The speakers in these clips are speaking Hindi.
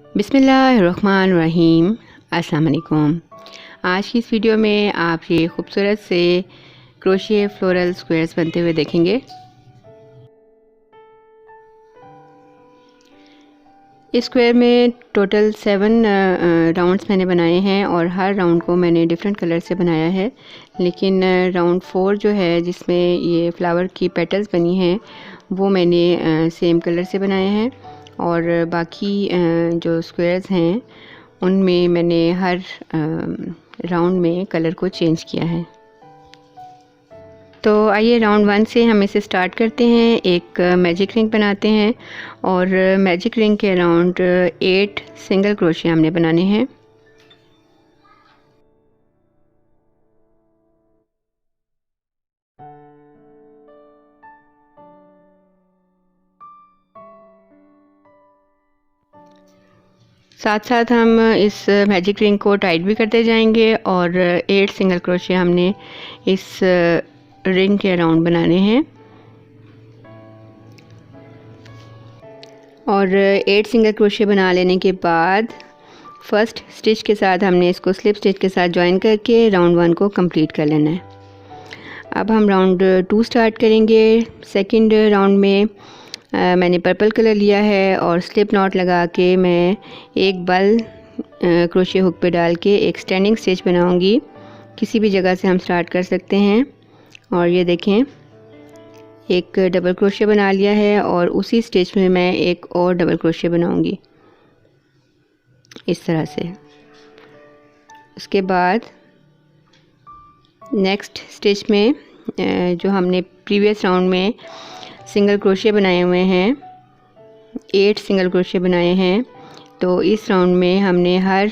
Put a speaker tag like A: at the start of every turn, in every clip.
A: बिस्मिल्लाहिर्रहमानिर्रहीम। अस्सलाम वालेकुम। आज की इस वीडियो में आप ये खूबसूरत से क्रोशिया फ्लोरल स्क्वायर्स बनते हुए देखेंगे। इस स्क्वायर में टोटल 7 राउंड्स मैंने बनाए हैं और हर राउंड को मैंने डिफरेंट कलर से बनाया है, लेकिन राउंड 4 जो है जिसमें ये फ्लावर की पेटल्स बनी हैं वो मैंने सेम कलर से बनाए हैं और बाकी जो स्क्वायर्स हैं उनमें मैंने हर राउंड में कलर को चेंज किया है। तो आइए राउंड 1 से हम इसे स्टार्ट करते हैं। एक मैजिक रिंग बनाते हैं और मैजिक रिंग के अराउंड 8 सिंगल क्रोशिया हमने बनाने हैं। साथ साथ हम इस मैजिक रिंग को टाइट भी करते जाएंगे और 8 सिंगल क्रोशिया हमने इस रिंग के अराउंड बनाने हैं और 8 सिंगल क्रोशिया बना लेने के बाद फर्स्ट स्टिच के साथ हमने इसको स्लिप स्टिच के साथ ज्वाइन करके राउंड 1 को कंप्लीट कर लेना है। अब हम राउंड 2 स्टार्ट करेंगे। सेकंड राउंड में मैंने पर्पल कलर लिया है और स्लिप नॉट लगा के मैं एक बल क्रोशिया हुक पे डाल के एक स्टैंडिंग स्टिच बनाऊंगी। किसी भी जगह से हम स्टार्ट कर सकते हैं और ये देखें एक डबल क्रोशिया बना लिया है और उसी स्टिच में मैं एक और डबल क्रोशिया बनाऊंगी इस तरह से। उसके बाद नेक्स्ट स्टिच में जो हमने प्रीवियस राउंड में सिंगल क्रोशिया बनाए हुए हैं 8 सिंगल क्रोशिया बनाए हैं, तो इस राउंड में हमने हर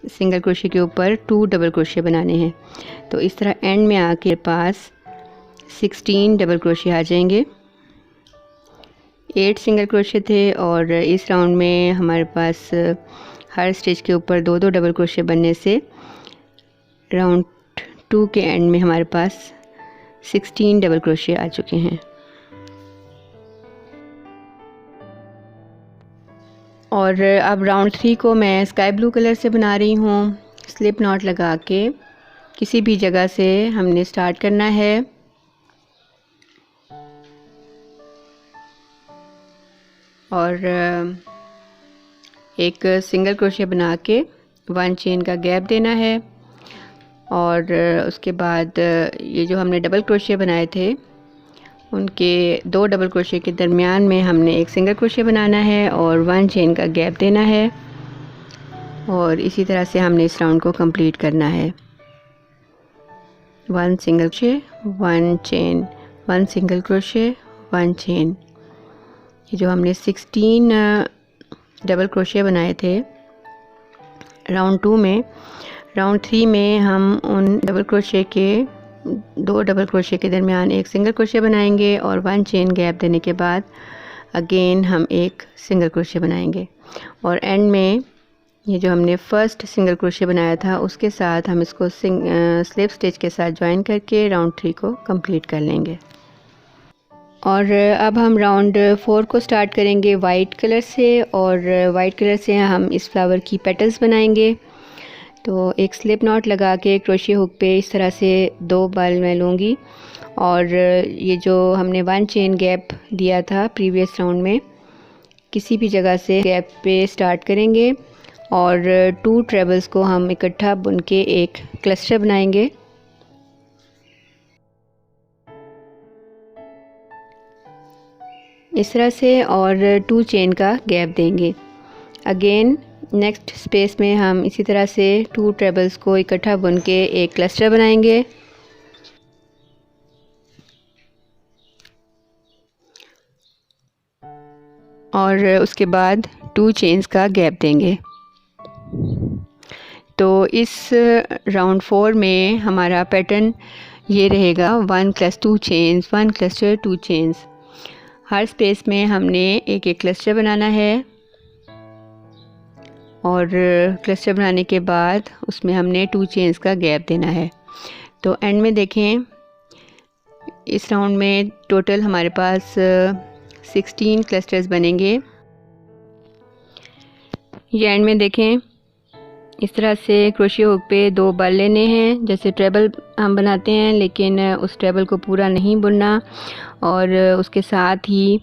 A: सिंगल क्रोशिया के ऊपर 2 डबल क्रोशिया बनाने हैं। तो इस तरह एंड में आके पास 16 डबल क्रोशिया आ जाएंगे। 8 सिंगल क्रोशिया थे और इस राउंड में हमारे पास हर स्टिच के ऊपर 2-2 डबल क्रोशिया बनने से राउंड 2 के एंड में हमारे पास 16 डबल क्रोशिया आ चुके हैं। और अब राउंड 3 को मैं स्काई ब्लू कलर से बना रही हूँ। स्लिप नॉट लगा के किसी भी जगह से हमने स्टार्ट करना है और एक सिंगल क्रोशिया बना के 1 चेन का गैप देना है और उसके बाद ये जो हमने डबल क्रोशिया बनाए थे उनके 2 डबल क्रोशिया के दरमियान में हमने एक सिंगल क्रोशिया बनाना है और 1 चेन का गैप देना है और इसी तरह से हमने इस राउंड को कंप्लीट करना है। 1 single crochet 1 chain 1 single crochet 1 chain. ये जो हमने 16 डबल क्रोशिया बनाए थे राउंड 2 में, राउंड 3 में हम उन डबल क्रोशिया के 2 डबल क्रोशिया के दरमियान एक सिंगल क्रोशिया बनाएंगे और 1 चेन गैप देने के बाद अगेन हम एक सिंगल क्रोशिया बनाएंगे और एंड में ये जो हमने फर्स्ट सिंगल क्रोशिया बनाया था उसके साथ हम इसको स्लिप स्टिच के साथ ज्वाइन करके राउंड 3 को कंप्लीट कर लेंगे। और अब हम राउंड 4 को स्टार्ट करेंगे वाइट कलर से और वाइट कलर से हम इस फ्लावर की पेटल्स बनाएंगे। तो एक स्लिप नॉट लगा के क्रोशिया हुक पे इस तरह से 2 बल मैं लूँगी और ये जो हमने 1 चेन गैप दिया था प्रीवियस राउंड में किसी भी जगह से गैप पे स्टार्ट करेंगे और 2 ट्रेबल्स को हम इकट्ठा बुन के एक क्लस्टर बनाएंगे। इस तरह से और 2 चेन का गैप देंगे। अगेन नेक्स्ट स्पेस में हम इसी तरह से 2 ट्रेबल्स को इकट्ठा बुन के एक क्लस्टर बनाएंगे और उसके बाद 2 चेन्स का गैप देंगे। तो इस राउंड 4 में हमारा पैटर्न ये रहेगा 1 + 2 चेन्स 1 क्लस्टर 2 चेन्स। हर स्पेस में हमने एक एक क्लस्टर बनाना है और क्लस्टर बनाने के बाद उसमें हमने 2 चेन्स का गैप देना है। तो एंड में देखें इस राउंड में टोटल हमारे पास 16 क्लस्टर्स बनेंगे ये एंड में देखें, इस तरह से क्रोशिया हुक पे 2 बल लेने हैं, जैसे ट्रेबल हम बनाते हैं, लेकिन उस ट्रेबल को पूरा नहीं बुनना और उसके साथ ही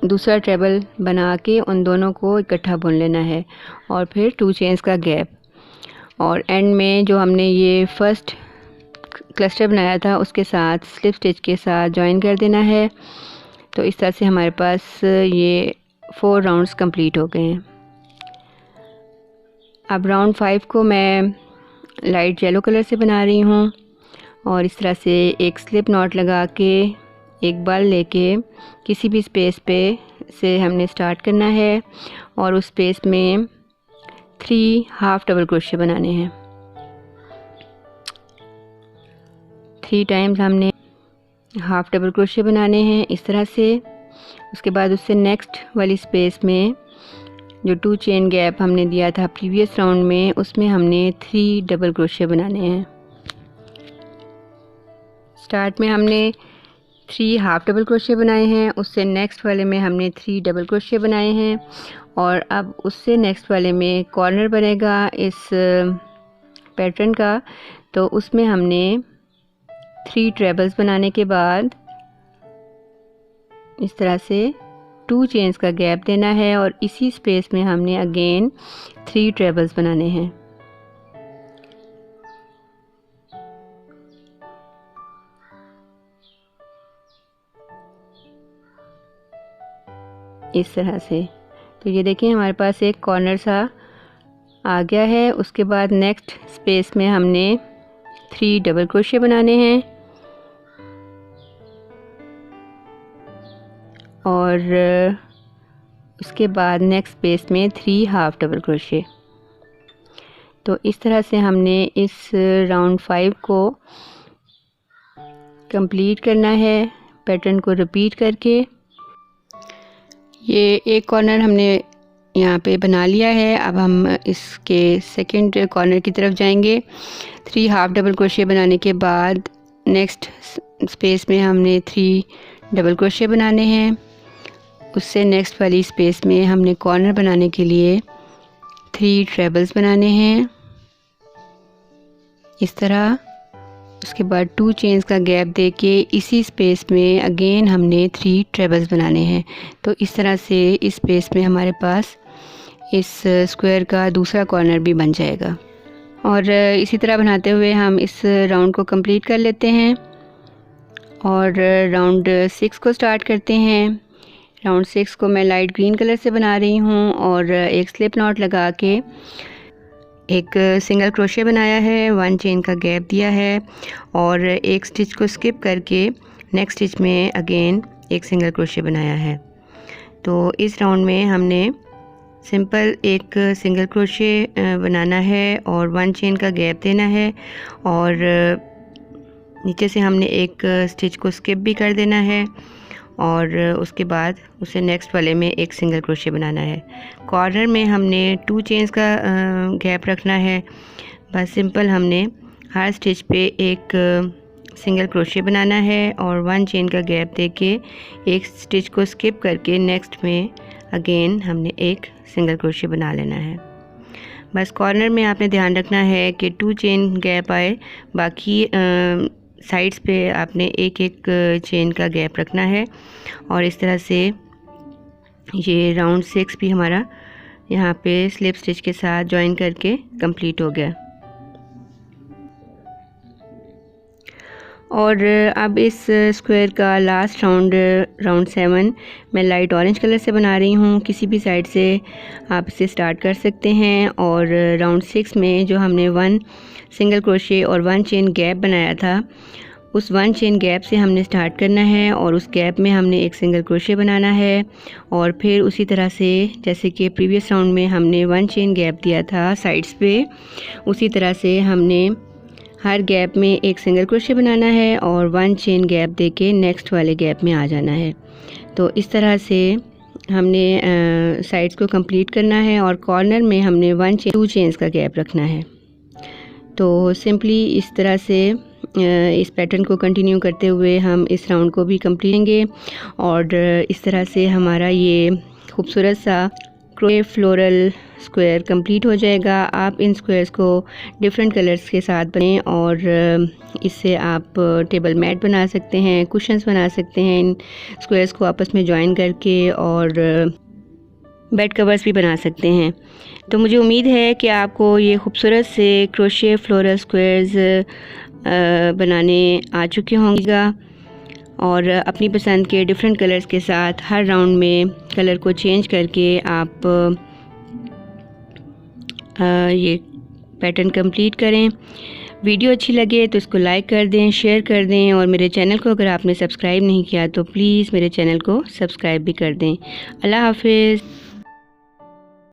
A: दूसरा ट्रेबल बना के उन दोनों को इकट्ठा बुन लेना है और फिर 2 चेन्स का गैप। और एंड में जो हमने ये फर्स्ट क्लस्टर बनाया था उसके साथ स्लिप स्टिच के साथ जॉइन कर देना है। तो इस तरह से हमारे पास ये 4 राउंड्स कंप्लीट हो गए हैं। अब राउंड 5 को मैं लाइट येलो कलर से बना रही हूँ और इस तरह से एक स्लिप नॉट लगा के एक बल लेके किसी भी स्पेस पे से हमने स्टार्ट करना है और उस स्पेस में 3 हाफ डबल क्रोशिया बनाने हैं। 3 टाइम्स हमने हाफ डबल क्रोशिया बनाने हैं इस तरह से। उसके बाद उससे नेक्स्ट वाली स्पेस में जो 2 चेन गैप हमने दिया था प्रीवियस राउंड में, उसमें हमने 3 डबल क्रोशिया बनाने हैं। स्टार्ट में हमने 3 हाफ डबल क्रोशिया बनाए हैं, उससे नेक्स्ट वाले में हमने 3 डबल क्रोशिया बनाए हैं और अब उससे नेक्स्ट वाले में कॉर्नर बनेगा इस पैटर्न का, तो उसमें हमने 3 ट्रेबल्स बनाने के बाद इस तरह से 2 चेन्स का गैप देना है और इसी स्पेस में हमने अगेन 3 ट्रेबल्स बनाने हैं। इस तरह से। तो ये देखिए हमारे पास एक कॉर्नर सा आ गया है। उसके बाद नेक्स्ट स्पेस में हमने 3 डबल क्रोशिया बनाने हैं और उसके बाद नेक्स्ट स्पेस में 3 हाफ डबल क्रोशिया। तो इस तरह से हमने इस राउंड 5 को कंप्लीट करना है पैटर्न को रिपीट करके। ये एक कॉर्नर हमने यहाँ पे बना लिया है। अब हम इसके सेकंड कॉर्नर की तरफ जाएंगे। 3 हाफ डबल क्रोशिया बनाने के बाद नेक्स्ट स्पेस में हमने 3 डबल क्रोशिया बनाने हैं। उससे नेक्स्ट वाली स्पेस में हमने कॉर्नर बनाने के लिए 3 ट्रेबल्स बनाने हैं इस तरह। उसके बाद 2 चेन्स का गैप देके इसी स्पेस में अगेन हमने 3 ट्रेबल्स बनाने हैं। तो इस तरह से इस स्पेस में हमारे पास इस स्क्वायर का दूसरा कॉर्नर भी बन जाएगा। और इसी तरह बनाते हुए हम इस राउंड को कंप्लीट कर लेते हैं और राउंड 6 को स्टार्ट करते हैं। राउंड 6 को मैं लाइट ग्रीन कलर से बना रही हूँ और एक स्लिप नॉट लगा के एक सिंगल क्रोशिया बनाया है, 1 चेन का गैप दिया है और एक स्टिच को स्किप करके नेक्स्ट स्टिच में अगेन एक सिंगल क्रोशिया बनाया है। तो इस राउंड में हमने सिंपल एक सिंगल क्रोशिया बनाना है और 1 चेन का गैप देना है और नीचे से हमने एक स्टिच को स्किप भी कर देना है और उसके बाद उसे नेक्स्ट वाले में एक सिंगल क्रोशिया बनाना है। कॉर्नर में हमने 2 चेन्स का गैप रखना है। बस सिंपल हमने हर स्टिच पे एक सिंगल क्रोशिया बनाना है और 1 चेन का गैप देके एक स्टिच को स्किप करके नेक्स्ट में अगेन हमने एक सिंगल क्रोशिया बना लेना है। बस कॉर्नर में आपने ध्यान रखना है कि 2 चेन गैप आए, बाकी साइड्स पे आपने एक एक चेन का गैप रखना है। और इस तरह से ये राउंड 6 भी हमारा यहाँ पे स्लिप स्टिच के साथ जॉइन करके कंप्लीट हो गया। और अब इस स्क्वायर का लास्ट राउंड 7 मैं लाइट ऑरेंज कलर से बना रही हूँ। किसी भी साइड से आप इसे स्टार्ट कर सकते हैं और राउंड 6 में जो हमने 1 सिंगल क्रोशिया और 1 चेन गैप बनाया था, उस 1 चेन गैप से हमने स्टार्ट करना है और उस गैप में हमने एक सिंगल क्रोशिया बनाना है और फिर उसी तरह से जैसे कि प्रीवियस राउंड में हमने 1 चेन गैप दिया था साइड्स पे, उसी तरह से हमने हर गैप में एक सिंगल क्रोशिया बनाना है और 1 चेन गैप देके नेक्स्ट वाले गैप में आ जाना है। तो इस तरह से हमने साइड्स को कंप्लीट करना है और कॉर्नर में हमने 2 चेन्स का गैप रखना है। तो सिंपली इस तरह से इस पैटर्न को कंटिन्यू करते हुए हम इस राउंड को भी कंप्लीट करेंगे और इस तरह से हमारा ये खूबसूरत सा क्रोशे फ्लोरल स्क्वायर कंप्लीट हो जाएगा। आप इन स्क्वायर्स को डिफरेंट कलर्स के साथ बनाएं और इससे आप टेबल मैट बना सकते हैं, कुशन्स बना सकते हैं इन स्क्वायर्स को आपस में जॉइन करके, और बेड कवर्स भी बना सकते हैं। तो मुझे उम्मीद है कि आपको ये खूबसूरत से क्रोशे फ्लोरल स्क्वायर्स बनाने आ चुके होंगे और अपनी पसंद के डिफरेंट कलर्स के साथ हर राउंड में कलर को चेंज करके आप ये पैटर्न कंप्लीट करें। वीडियो अच्छी लगे तो इसको लाइक कर दें, शेयर कर दें, और मेरे चैनल को अगर आपने सब्सक्राइब नहीं किया तो प्लीज़ मेरे चैनल को सब्सक्राइब भी कर दें। अल्लाह हाफिज़।